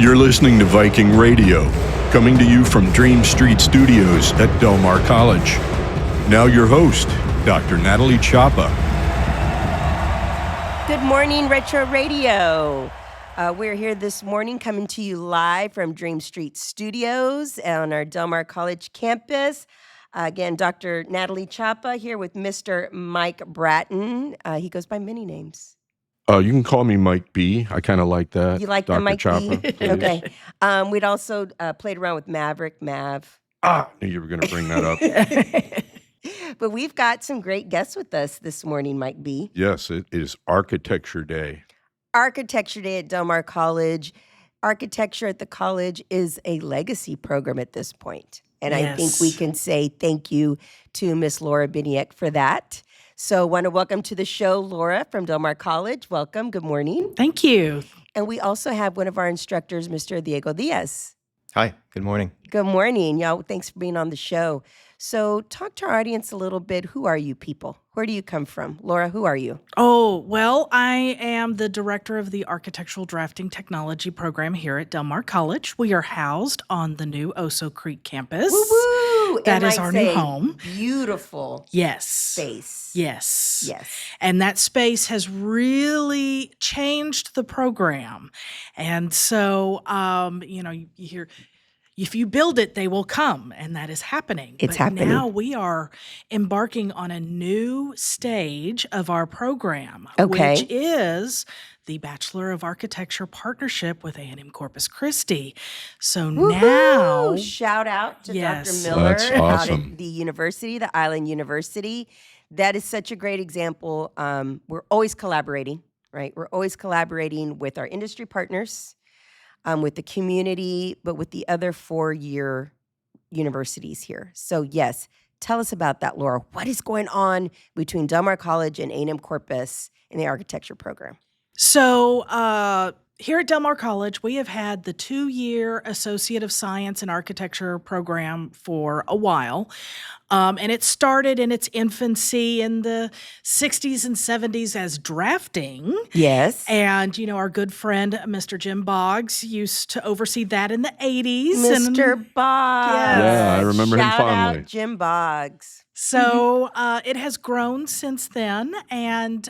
You're listening to Viking Radio, coming to you from Dream Street Studios at Del Mar College. Now your host, Dr. Natalie Chapa. Good morning, Retro Radio. We're here this morning coming to you live from Dream Street Studios on our Del Mar College campus. Again, Dr. Natalie Chapa here with Mr. Mike Bratton. He goes by many names. You can call me Mike B. I kind of like that. You like Dr. the Mike Chapa, B? please. Okay. We'd also played around with Maverick, Mav. I knew you were going to bring that up. But we've got some great guests with us this morning, Mike B. Yes, it is Architecture Day. Architecture Day at Del Mar College. Architecture at the college is a legacy program at this point. And Yes. I think we can say thank you to Miss Laura Bienek for that. So want to welcome to the show Laura from Del Mar College. Welcome. Good morning. Thank you. And we also have one of our instructors, Mr. Diaz. Hi, good morning. Good morning, y'all. Thanks for being on the show. So talk to our audience a little bit. Who are you people? Where do you come from? Laura, who are you? Oh, well, I am the director of the Architectural Drafting Technology program here at Del Mar College. We are housed on the new Oso Creek campus. Woo-woo! That And is I'd our say new home. Beautiful Yes. space. Yes. Yes. And that space has really changed the program. And so, you hear, if you build it, they will come, and that is happening. It's but happening. Now we are embarking on a new stage of our program, Okay. which is the Bachelor of Architecture partnership with A&M Corpus Christi. So now, Woo-hoo! Shout out to Yes. Dr. Miller That's out awesome. at the university, the Island University. That is such a great example. We're always collaborating, right? We're always collaborating with our industry partners, with the community, but with the other four-year universities here. So yes, tell us about that, Laura. What is going on between Del Mar College and A&M Corpus in the architecture program? So here at Del Mar College, we have had the 2-year Associate of Science in Architecture program for a while. And it started in its infancy in the 60s and 70s as drafting. Yes. And, our good friend, Mr. Jim Boggs, used to oversee that in the 80s. Mr. Boggs. Yeah, I remember him Shout fondly. out Jim Boggs. So it has grown since then and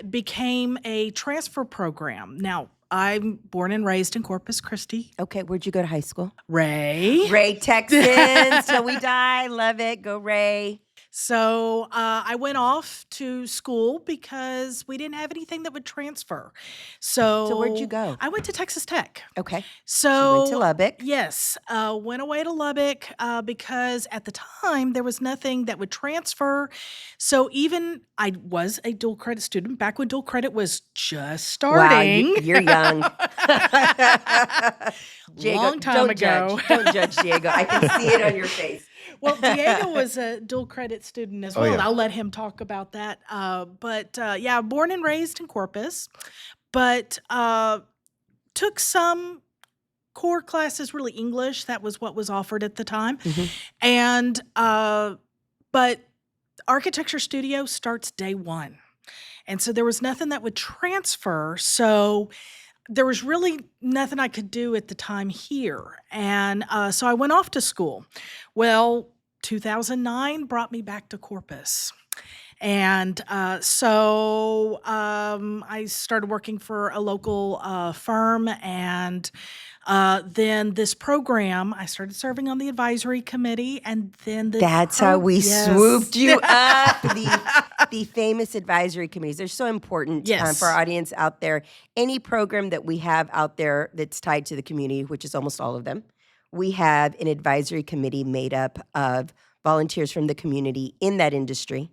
became a transfer program. Now, I'm born and raised in Corpus Christi. Okay, where'd you go to high school? Ray. Texans, till we die. Love it. Go Ray. So I went off to school because we didn't have anything that would transfer. So where'd you go? I went to Texas Tech. Okay. So You went to Lubbock. Yes, went away to Lubbock because at the time there was nothing that would transfer. So even I was a dual credit student back when dual credit was just starting. Wow, you're young. Long time don't ago. Judge. Don't judge, Diego. I can see it on your face. Well, Diego was a dual credit student as Oh, well. yeah. I'll let him talk about that. But born and raised in Corpus, but took some core classes, really English. That was what was offered at the time. Mhm. And but architecture studio starts day one. And so there was nothing that would transfer. So there was really nothing I could do at the time here. And so I went off to school. Well, 2009 brought me back to Corpus. And so I started working for a local firm. And then this program, I started serving on the advisory committee. And then That's how we Yes. swooped you up. The famous advisory committees. They're so important Yes. for our audience out there. Any program that we have out there that's tied to the community, which is almost all of them, we have an advisory committee made up of volunteers from the community in that industry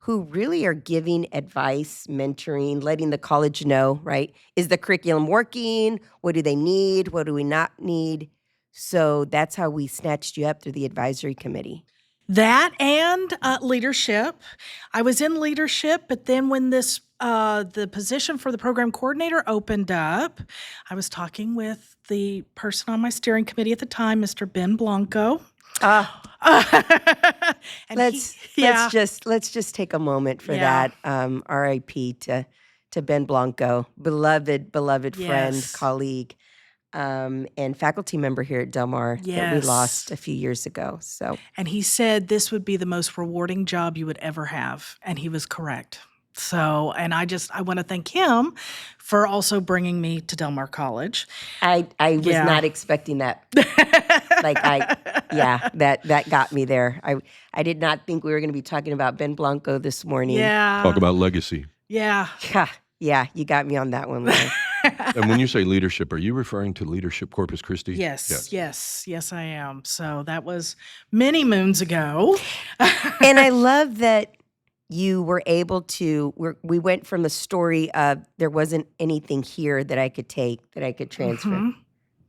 who really are giving advice, mentoring, letting the college know, right? Is the curriculum working? What do they need? What do we not need? So that's how we snatched you up through the advisory committee. That and leadership. I was in leadership, but then when the position for the program coordinator opened up, I was talking with the person on my steering committee at the time, Mr. Ben Blanco. And Let's just take a moment for Yeah. that. RIP to Ben Blanco, beloved friend, Yes. colleague. and faculty member here at Del Mar that we lost Yes. a few years ago. So And he said this would be the most rewarding job you would ever have. And he was correct. So, and I want to thank him for also bringing me to Del Mar College. I was Yeah. not expecting that. That got me there. I did not think we were going to be talking about Ben Blanco this morning. Yeah. Talk about legacy. Yeah. Yeah, you got me on that one, Lauren. And when you say leadership, are you referring to Leadership Corpus Christi? Yes, I am. So that was many moons ago. And I love that you were able to, we went from a story of there wasn't anything here that I could take, that I could transfer. Mhm.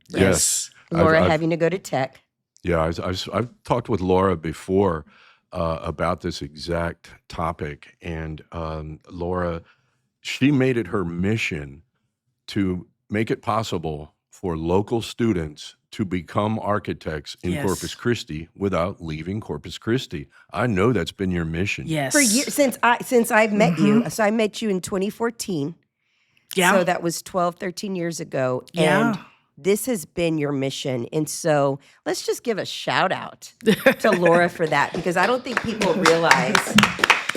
Yes. Laura I've- having to go to tech. Yeah, I've talked with Laura before about this exact topic, and Laura, she made it her mission to make it possible for local students to become architects in Yes. Corpus Christi without leaving Corpus Christi. I know that's been your mission. Yes. For years, since I've met you. So I met you in 2014. Yeah. So that was 12, 13 years ago. Yeah. And this has been your mission. And so let's just give a shout out to Laura for that, because I don't think people realize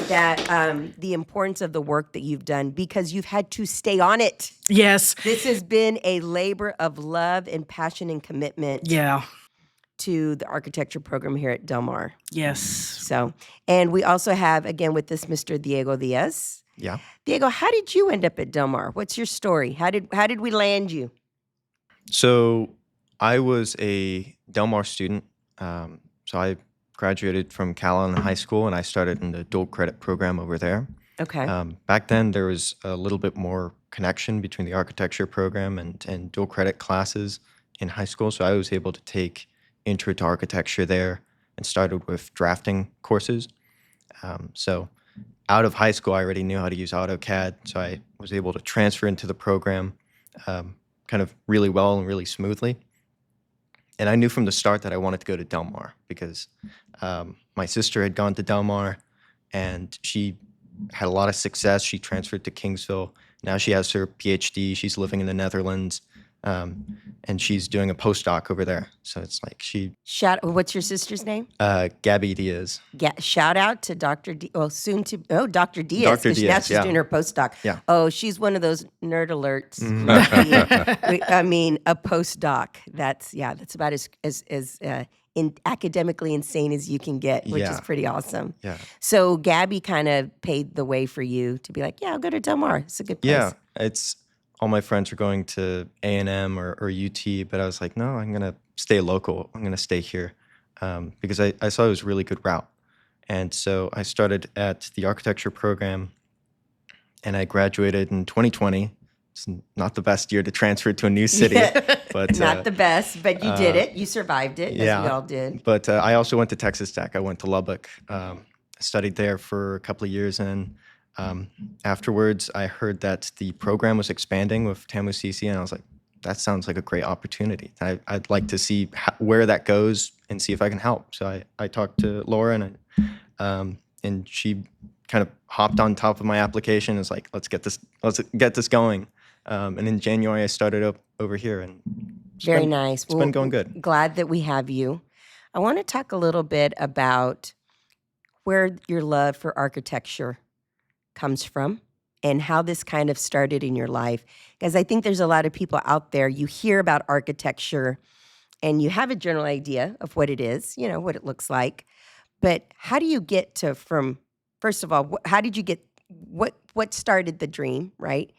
that the importance of the work that you've done, because you've had to stay on it. Yes. This has been a labor of love and passion and commitment Yeah. to the architecture program here at Del Mar. Yes. So, and we also have, again, with this Mr. Diego Diaz. Yeah. Diego, how did you end up at Del Mar? What's your story? How did we land you? So I was a Del Mar student. So I graduated from Callan High School, and I started in the dual credit program over there. Okay. Back then, there was a little bit more connection between the architecture program and dual credit classes in high school. So I was able to take intro to architecture there and started with drafting courses. So out of high school, I already knew how to use AutoCAD. So I was able to transfer into the program kind of really well and really smoothly. And I knew from the start that I wanted to go to Del Mar because my sister had gone to Del Mar and she had a lot of success. She transferred to Kingsville. Now she has her PhD. She's living in the Netherlands, and she's doing a postdoc over there. So it's like What's your sister's name? Gabby Diaz. Shout out to Dr. Dr. Diaz. Dr. 'Cause now Diaz, she's yeah. in her postdoc. Yeah. Oh, she's one of those nerd alerts. I mean, a postdoc. That's about as academically insane as you can get, which is Yeah. pretty awesome. Yeah. So Gabby kind of paved the way for you to be like, yeah, I'll go to Del Mar. It's a good place. Yeah, it's all my friends are going to A&M or UT, but I was like, no, I'm gonna stay local. I'm gonna stay here because I saw it was a really good route, and so I started at the architecture program, and I graduated in 2020. It's not the best year to transfer to a new city, but Not the best, but you did it. You survived it, as we yeah. all did. But I also went to Texas Tech. I went to Lubbock. Studied there for a couple of years, and afterwards, I heard that the program was expanding with TAMU-CC, and I was like, that sounds like a great opportunity. I'd like to see where that goes and see if I can help. So I talked to Laura, and she kind of hopped on top of my application and was like, let's get this going. And in January, I started up over here, and Very nice. It's been going good. Glad that we have you. I want to talk a little bit about where your love for architecture comes from and how this kind of started in your life. Because I think there's a lot of people out there, you hear about architecture and you have a general idea of what it is, what it looks like. But how do you get to first of all, how did you get, what started the dream, right?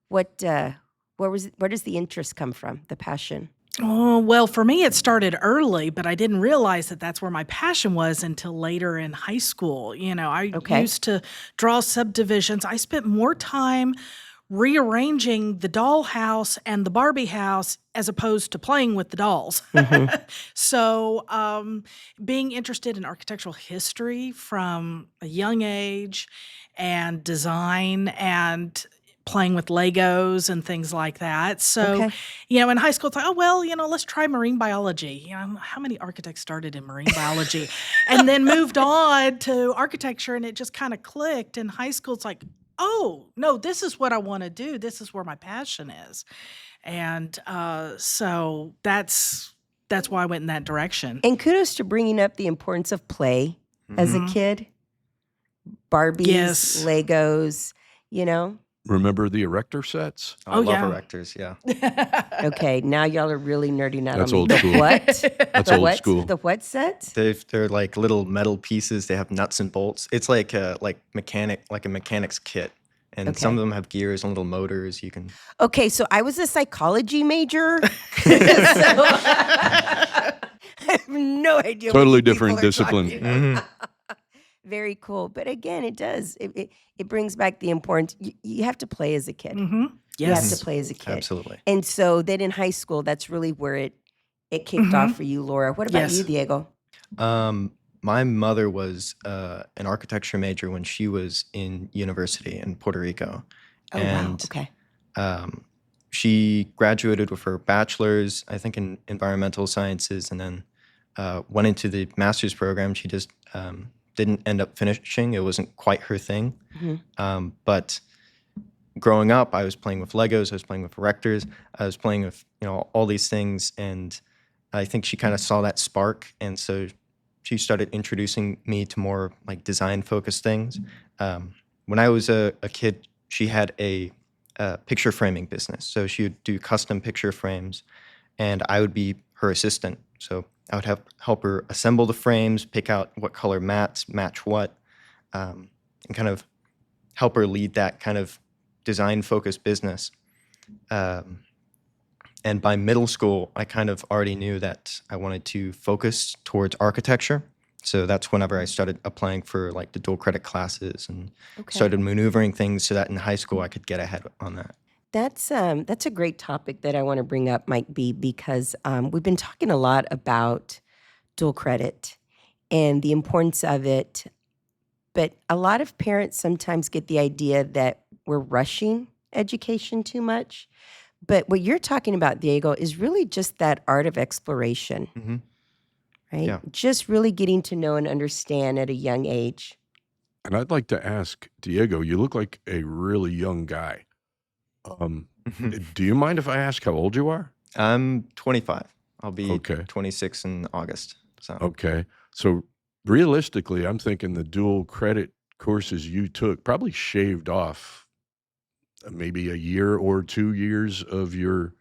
Where does the interest come from, the passion? Oh, well, for me, it started early, but I didn't realize that that's where my passion was until later in high school. I used to draw subdivisions. I spent more time rearranging the doll house and the Barbie house as opposed to playing with the dolls. So being interested in architectural history from a young age and design and playing with Legos and things like that. So, in high school, it's like, let's try marine biology. How many architects started in marine biology and then moved on to architecture, and it just kind of clicked. In high school, it's like, oh, no, this is what I want to do. This is where my passion is. And so that's why I went in that direction. And kudos to bringing up the importance of play as a Mhm. kid. Barbies, Yes. Legos, you know? Remember the erector sets? I Oh, love yeah. erectors, yeah. Okay, now y'all are really nerding out That's on me. old The school. what? That's The old what? school. The what set? They're like little metal pieces. They have nuts and bolts. It's like a mechanic's kit. And some of Okay. them have gears and little motors. You can. Okay, so I was a psychology major. So I have no idea. Totally what you different people are discipline. talking Mhm. about. Very cool. But again, it does. It brings back the importance. You have to play as a kid. Hmm. You have Yes. to play as a kid. Absolutely. And so then in high school, that's really where it kicked off for you, Laura. What about you, Yes. Diego? My mother was an architecture major when she was in university in Puerto Rico. Oh, wow. And Okay. she graduated with her bachelor's, I think, in environmental sciences, and then went into the master's program. She just didn't end up finishing. It wasn't quite her thing. Mhm. But growing up, I was playing with Legos. I was playing with erectors. I was playing with all these things, and I think she kind of saw that spark, and so she started introducing me to more like design-focused things. When I was a kid, she had a picture framing business, so she would do custom picture frames, and I would be her assistant. So I would help her assemble the frames, pick out what color mats match what, and kind of help her lead that kind of design-focused business. And by middle school, I kind of already knew that I wanted to focus towards architecture. So that's whenever I started applying for like the dual credit classes and Okay. started maneuvering things so that in high school I could get ahead on that. That's a great topic that I want to bring up, Mike B, because we've been talking a lot about dual credit and the importance of it. But a lot of parents sometimes get the idea that we're rushing education too much. But what you're talking about, Diego, is really just that art of exploration, Mm-hmm. right? Yeah. Just really getting to know and understand at a young age. And I'd like to ask Diego, you look like a really young guy. Do you mind if I ask how old you are? I'm 25. I'll be Okay. 26 in August. So Okay. So realistically, I'm thinking the dual credit courses you took probably shaved off maybe a year or 2 years of your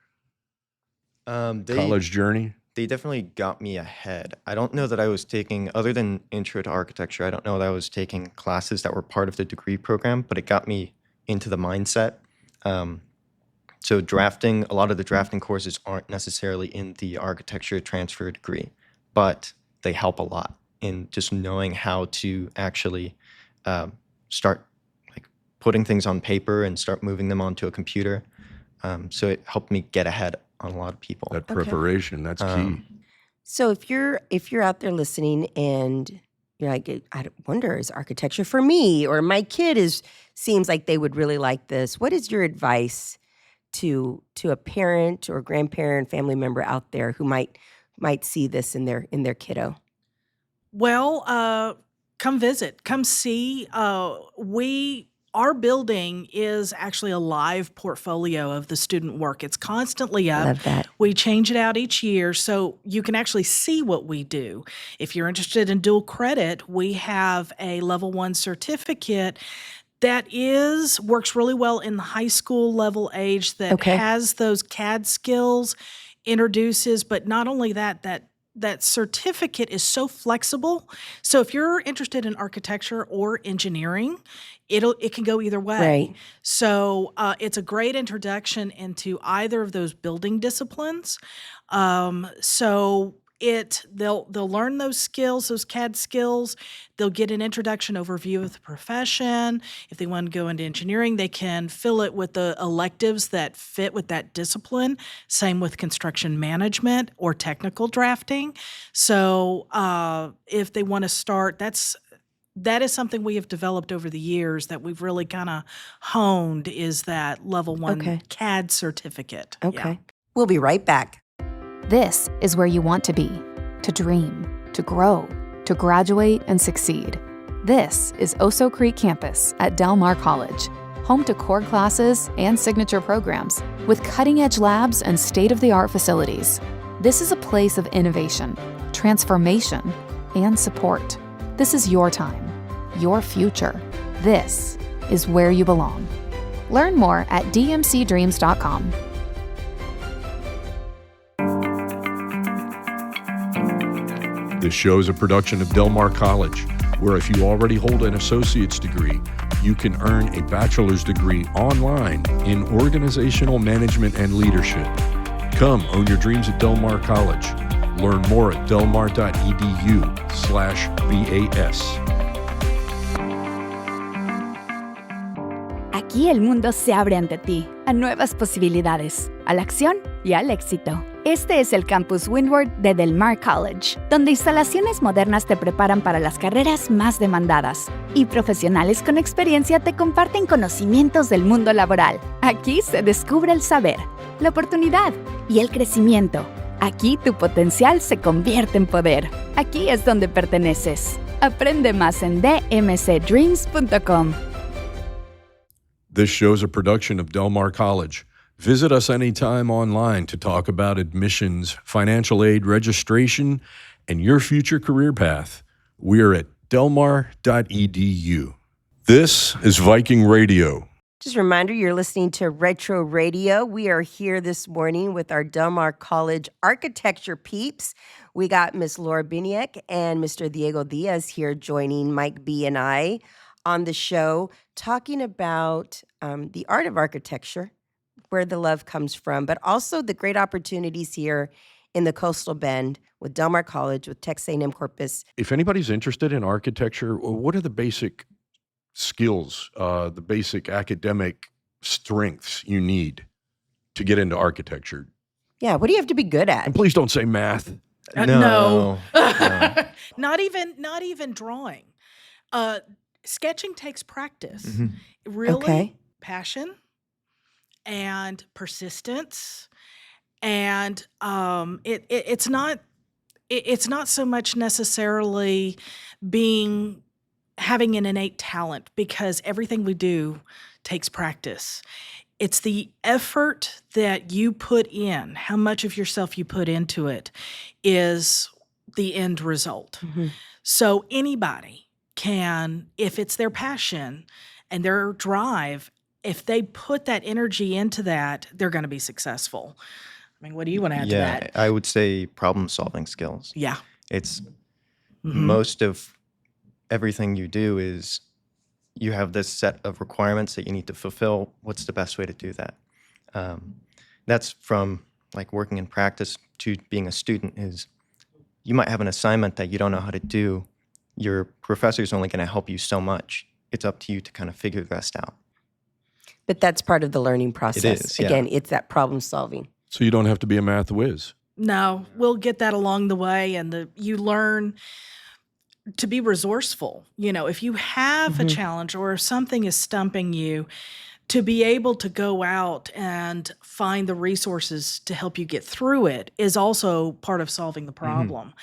they college journey. they definitely got me ahead. I don't know that I was taking, other than intro to architecture, I don't know that I was taking classes that were part of the degree program, but it got me into the mindset. So drafting, a lot of the drafting courses aren't necessarily in the architecture transfer degree, but they help a lot in just knowing how to actually start like putting things on paper and start moving them onto a computer. So it helped me get ahead on a lot of people. That Okay. preparation, that's key. So if you're out there listening and you're like, I wonder, is architecture for me? Or my kid seems like they would really like this. What is your advice to a parent or grandparent, family member out there who might see this in their kiddo? Well, come visit, come see. Our building is actually a live portfolio of the student work. It's constantly up. Love that. We change it out each year so you can actually see what we do. If you're interested in dual credit, we have a level 1 certificate that works really well in the high school level age, that Okay. has those CAD skills, introduces, but not only that certificate is so flexible. So if you're interested in architecture or engineering, it can go either way. Right. So it's a great introduction into either of those building disciplines. So they'll learn those skills, those CAD skills. They'll get an introduction overview of the profession. If they want to go into engineering, they can fill it with the electives that fit with that discipline. Same with construction management or technical drafting. So if they want to start, that is something we have developed over the years that we've really kind of honed, is that level 1 Okay. CAD certificate. Okay. We'll be right back. This is where you want to be, to dream, to grow, to graduate and succeed. This is Oso Creek Campus at Del Mar College, home to core classes and signature programs, with cutting-edge labs and state-of-the-art facilities. This is a place of innovation, transformation, and support. This is your time, your future. This is where you belong. Learn more at dmcdreams.com. This show is a production of Del Mar College, where if you already hold an associate's degree, you can earn a bachelor's degree online in organizational management and leadership. Come own your dreams at Del Mar College. Learn more at delmar.edu/BAS. Aquí el mundo se abre ante ti a nuevas posibilidades, a la acción y al éxito. Este es el Campus Windward de Del Mar College, donde instalaciones modernas te preparan para las carreras más demandadas y profesionales con experiencia te comparten conocimientos del mundo laboral. Aquí se descubre el saber, la oportunidad y el crecimiento. Aquí tu potencial se convierte en poder. Aquí es donde perteneces. Aprende más en dmcdreams.com. This show is a production of Del Mar College. Visit us anytime online to talk about admissions, financial aid, registration, and your future career path. We are at delmar.edu. This is Viking Radio. Just a reminder, you're listening to Retro Radio. We are here this morning with our Del Mar College architecture peeps. We got Miss Laura Bienek and Mr. Diego Diaz here joining Mike B. and I on the show, talking about the art of architecture, where the love comes from, but also the great opportunities here in the Coastal Bend with Del Mar College, with Texas A&M Corpus. If anybody's interested in architecture, what are the basic skills, the basic academic strengths you need to get into architecture? Yeah, what do you have to be good at? And please don't say math. No. Not even drawing. Sketching takes practice. Mm-hmm. Really, Okay. passion and persistence, and it's not so much necessarily having an innate talent, because everything we do takes practice. It's the effort that you put in, how much of yourself you put into it is the end result. Mm-hmm. So anybody can, if it's their passion and their drive, if they put that energy into that, they're going to be successful. I mean, what do you want to add to that? I would say problem-solving skills. Yeah. It's Mhm. most of everything you do is you have this set of requirements that you need to fulfill. What's the best way to do that? That's from like working in practice to being a student. Is you might have an assignment that you don't know how to do. Your professor's only going to help you so much. It's up to you to kind of figure the rest out. But that's part of the learning process. is, yeah. Again, it's that problem solving. So you don't have to be a math whiz. No, we'll get that along the way, and you learn to be resourceful. You know, if you have a challenge or if something is stumping you, to be able to go out and find the resources to help you get through it is also part of solving the problem.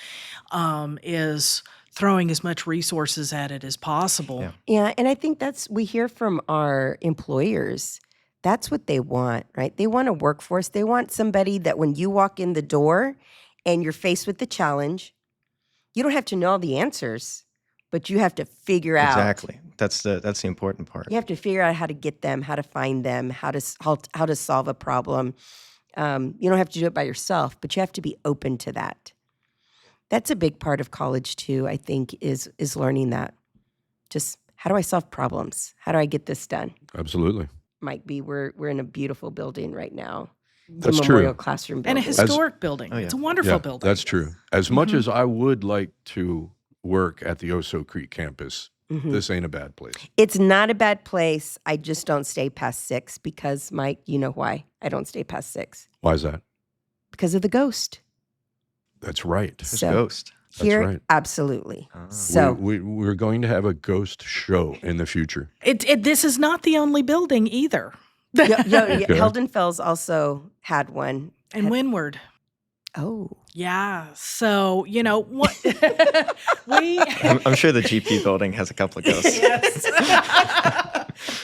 Is throwing as much resources at it as possible. Yeah. Yeah, and I think we hear from our employers, that's what they want, right? They want a workforce. They want somebody that when you walk in the door and you're faced with the challenge, you don't have to know all the answers, but you have to figure out. Exactly. That's the important part. You have to figure out how to get them, how to find them, how to solve a problem. You don't have to do it by yourself, but you have to be open to that. That's a big part of college too, I think, is learning that. Just how do I solve problems? How do I get this done? Absolutely. Might be we're in a beautiful building right now. That's the true. Memorial Classroom And building. a historic building. Oh, yeah. It's a wonderful building. That's true. As much as I would like to work at the Oso Creek campus, this ain't a bad place. It's not a bad place. I just don't stay past 6 because, Mike, you know why I don't stay past 6? Why is that? Because of the ghost. That's right. There's So- a ghost. Here, right. absolutely. So we're going to have a ghost show in the future. This is not the only building either. Heldenfels also had one. And Windward. Oh, Yeah. So, you know, what we I'm sure the GP building has a couple of ghosts. Yes.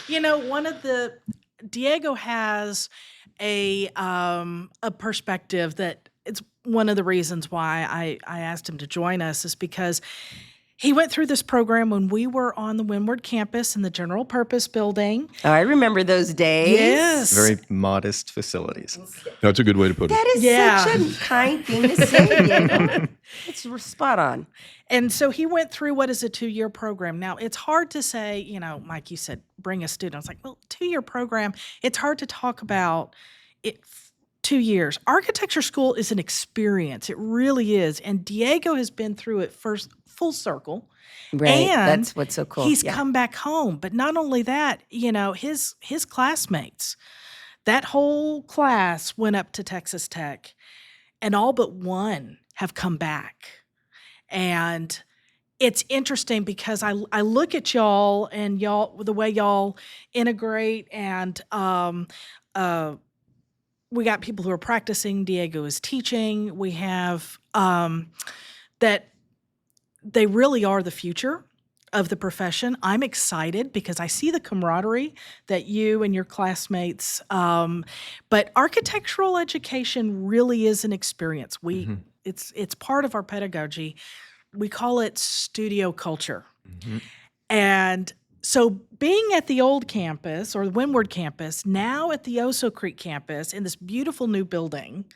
One of the Diego has a perspective that it's one of the reasons why I asked him to join us is because he went through this program when we were on the Windward campus in the general purpose building. Oh, I remember those days. Yes. Very modest facilities. That's a good way to put it. That is Yeah. such a kind thing to say, Diego. It's spot on. And so he went through what is a 2-year program. Now, it's hard to say, Mike, you said bring a student. I was like, well, 2-year program, it's hard to talk about it 2 years. Architecture school is an experience. It really is. And Diego has been through it first full circle. Right. And That's what's so cool. He's Yeah. come back home. But not only that, his classmates, that whole class went up to Texas Tech, and all but one have come back. And it's interesting because I look at y'all and the way y'all integrate, and we got people who are practicing. Diego is teaching. We have that they really are the future of the profession. I'm excited because I see the camaraderie that you and your classmates. But architectural education really is an experience. It's part of our pedagogy. We call it studio culture. Mm-hmm. And so being at the old campus or the Windward campus, now at the Oso Creek campus in this beautiful new building,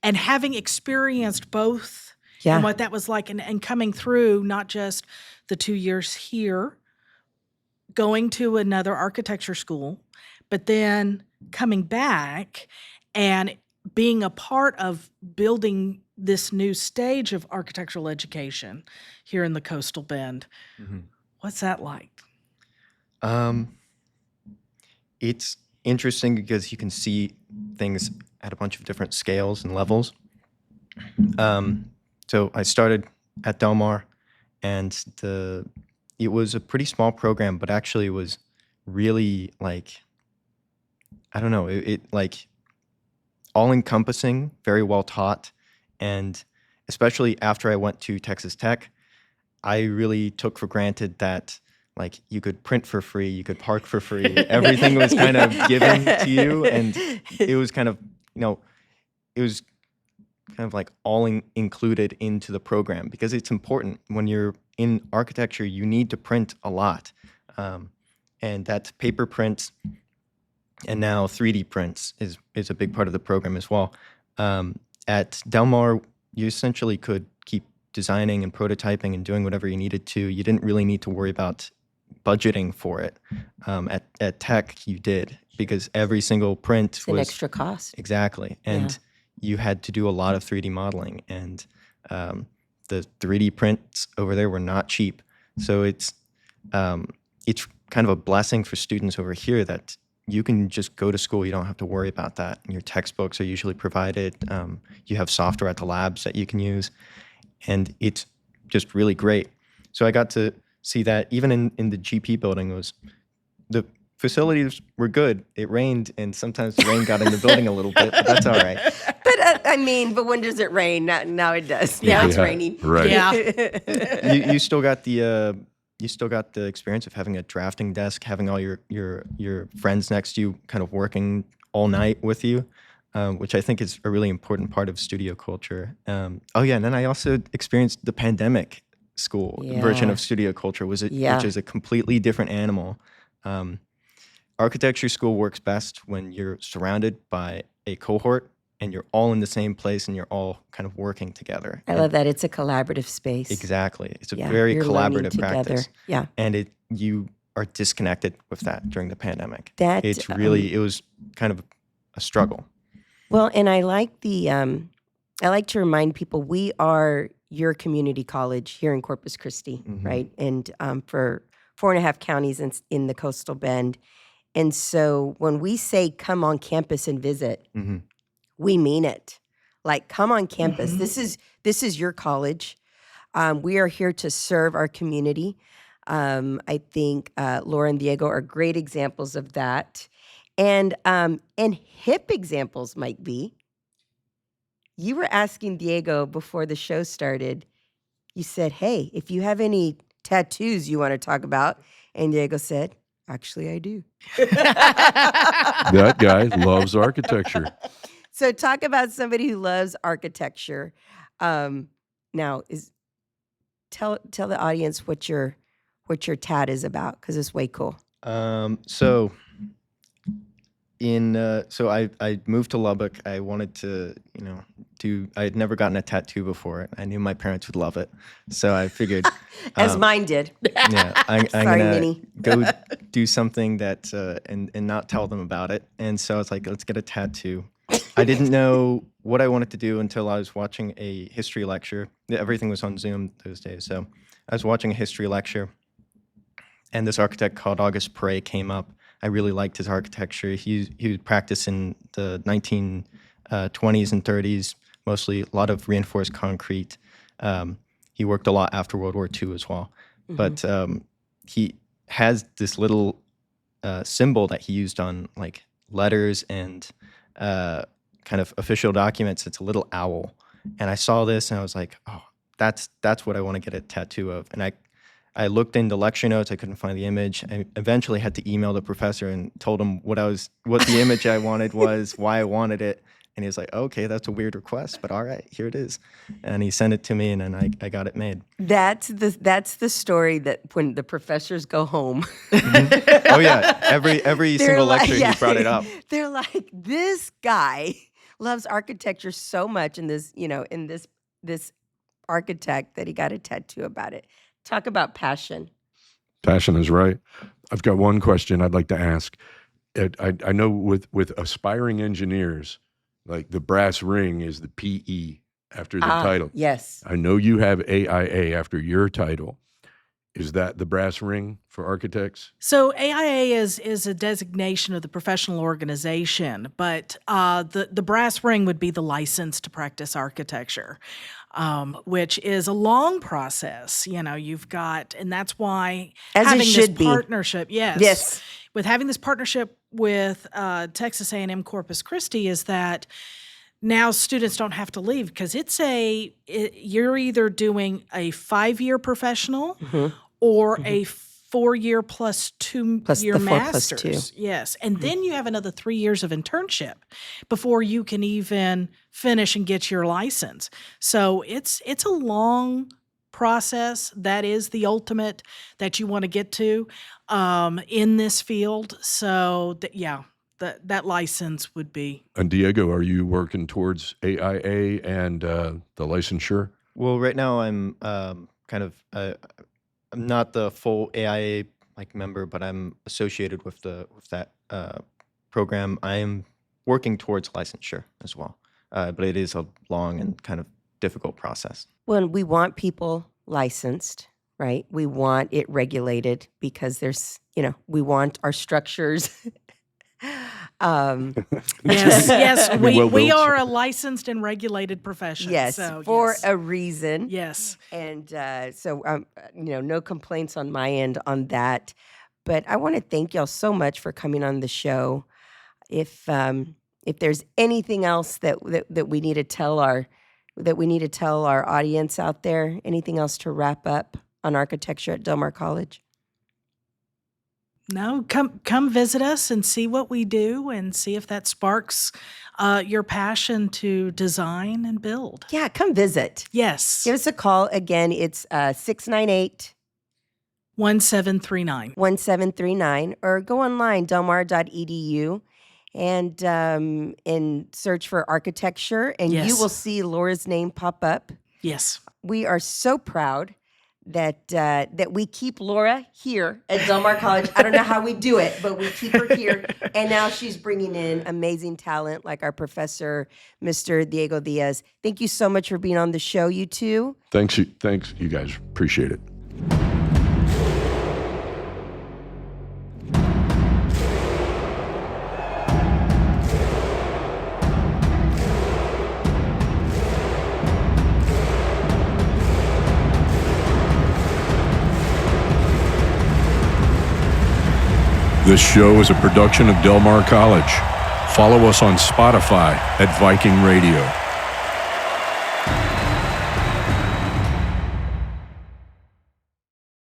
and having experienced both and what that was like, and coming through not just the 2 years here, going to another architecture school, but then coming back and being a part of building this new stage of architectural education here in the Coastal Bend. Mm-hmm. What's that like? It's interesting because you can see things at a bunch of different scales and levels. So I started at Del Mar, and it was a pretty small program, but actually it was really I don't know, it all encompassing, very well taught. And especially after I went to Texas Tech, I really took for granted that you could print for free, you could park for free. Everything was kind of given to you, and it was kind of, it was kind of all included into the program, because it's important. When you're in architecture, you need to print a lot. And that's paper prints, and now 3D prints is a big part of the program as well. At Del Mar, you essentially could keep designing and prototyping and doing whatever you needed to. You didn't really need to worry about budgeting for it. At Tech, you did, because every single print It's was an extra cost. Exactly. And you had to do a lot of 3D modeling, and the 3D prints over there were not cheap. So it's kind of a blessing for students over here that you can just go to school. You don't have to worry about that. And your textbooks are usually provided. You have software at the labs that you can use, and it's just really great. So I got to see that even in the GP building. The facilities were good. It rained, and sometimes the rain got in the building a little bit, but that's all right. But when does it rain? Now it does. Now it's raining. Right. Yeah. You still got the experience of having a drafting desk, having all your friends next to you, kind of working all night with you, which I think is a really important part of studio culture. And then I also experienced the pandemic school version of studio culture, which is a completely different animal. Architecture school works best when you're surrounded by a cohort and you're all in the same place and you're all kind of working together. I love that. It's a collaborative space. Exactly. It's a very you're learning collaborative together. practice. Yeah. And you are disconnected with that during the pandemic. It was kind of a struggle. Well, and I like I like to remind people we are your community college here in Corpus Christi, right? And for 4.5 counties in the Coastal Bend. And so when we say come on campus and visit, we mean it. Come on campus. This is your college. We are here to serve our community. I think Laura and Diego are great examples of that. And hip examples might be. You were asking Diego before the show started, you said, hey, if you have any tattoos you want to talk about, and Diego said, Actually, I do. That guy loves architecture. So talk about somebody who loves architecture. Now, tell the audience what your tat is about, because it's way cool. So I moved to Lubbock. I wanted to, I had never gotten a tattoo before. I knew my parents would love it. So I figured, As mine did. yeah, I'm Sorry, gonna Minnie. go do something that, and not tell them about it. And so I was like, let's get a tattoo. I didn't know what I wanted to do until I was watching a history lecture. Everything was on Zoom those days. So I was watching a history lecture, and this architect called August Prey came up. I really liked his architecture. He would practice in the 1920s and 30s, mostly a lot of reinforced concrete. He worked a lot after World War II as well. Mm-hmm. But he has this little symbol that he used on like letters and kind of official documents. It's a little owl. And I saw this and I was like, oh, that's what I want to get a tattoo of. And I looked into lecture notes. I couldn't find the image. I eventually had to email the professor and told him what the image I wanted was, why I wanted it. And he was like, okay, that's a weird request, but all right, here it is. And he sent it to me, and then I got it made. That's the story that when the professors go home. Mm-hmm. Oh yeah, every single lecture he brought it up. They're like, this guy loves architecture so much, in this this architect, that he got a tattoo about it. Talk about passion. Passion is right. I've got one question I'd like to ask. I know with aspiring engineers, like the brass ring is the PE after the title. Yes. I know you have AIA after your title. Is that the brass ring for architects? So AIA is a designation of the professional organization, but the brass ring would be the license to practice architecture, which is a long process. You've got, and that's why As it having should this be. partnership, Yes. with having this partnership with Texas A&M Corpus Christi, is that now students don't have to leave, because you're either doing a 5-year professional or a 4-year plus 2-year the 4 plus master's. 2. Yes. And then you have another 3 years of internship before you can even finish and get your license. So it's a long process. That is the ultimate that you want to get to in this field. So that license would be. And Diego, are you working towards AIA and the licensure? Well, right now I'm I'm not the full AIA member, but I'm associated with that program. I am working towards licensure as well, but it is a long and kind of difficult process. Well, we want people licensed, right? We want it regulated, because we want our structures. Yes, Well we built. are a licensed and regulated profession. Yes, so, for yes. a reason. Yes. And so, no complaints on my end on that. But I want to thank y'all so much for coming on the show. If there's anything else that we need to tell our audience out there, anything else to wrap up on architecture at Del Mar College? No, come visit us and see what we do, and see if that sparks your passion to design and build. Yeah, come visit. Yes. Give us a call. Again, it's 698 1739. 1739, or go online, delmar.edu, and search for architecture, and you Yes. will see Laura's name pop up. Yes. We are so proud that we keep Laura here at Del Mar College. I don't know how we do it, but we keep her here. And now she's bringing in amazing talent like our professor, Mr. Diego Diaz. Thank you so much for being on the show, you two. Thanks, you guys. Appreciate it. This show is a production of Del Mar College. Follow us on Spotify at Viking Radio.